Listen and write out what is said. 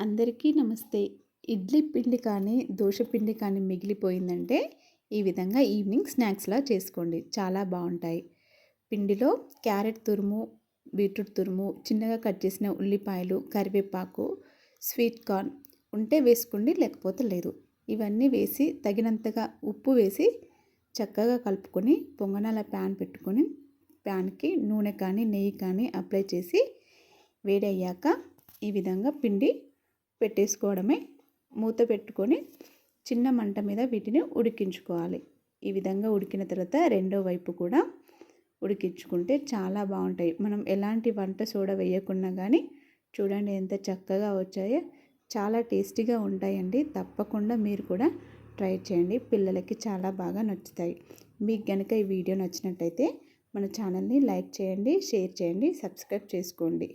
అందరికీ నమస్తే. ఇడ్లీ పిండి కానీ, దోస పిండి కానీ మిగిలిపోయిందంటే ఈ విధంగా ఈవినింగ్ స్నాక్స్‌లా చేసుకోండి. చాలా బావుంటాయి. పిండిలో క్యారెట్ తురుము, బీట్రూట్ తురుము, చిన్నగా కట్ చేసిన ఉల్లిపాయలు, కరివేపాకు, స్వీట్ కార్న్ ఉంటే వేసుకోండి, లేకపోతే లేదు. ఇవన్నీ వేసి తగినంతగా ఉప్పు వేసి చక్కగా కలుపుకొని పొంగనాల ప్యాన్ పెట్టుకొని ప్యాన్‌కి నూనె కానీ, నెయ్యి కానీ అప్లై చేసి వేడయ్యాక ఈ విధంగా పిండి పెట్టేసుకోవడమే. మూత పెట్టుకొని చిన్న మంట మీద వీటిని ఉడికించుకోవాలి. ఈ విధంగా ఉడికిన తర్వాత రెండో వైపు కూడా ఉడికించుకుంటే చాలా బాగుంటాయి. మనం ఎలాంటి వంట సోడా వేయకున్నా కానీ చూడండి ఎంత చక్కగా వచ్చాయో. చాలా టేస్టీగా ఉంటాయండి. తప్పకుండా మీరు కూడా ట్రై చేయండి. పిల్లలకి చాలా బాగా నచ్చుతాయి. మీకు కనుక ఈ వీడియో నచ్చినట్టయితే మన ఛానల్ని లైక్ చేయండి, షేర్ చేయండి, సబ్స్క్రైబ్ చేసుకోండి.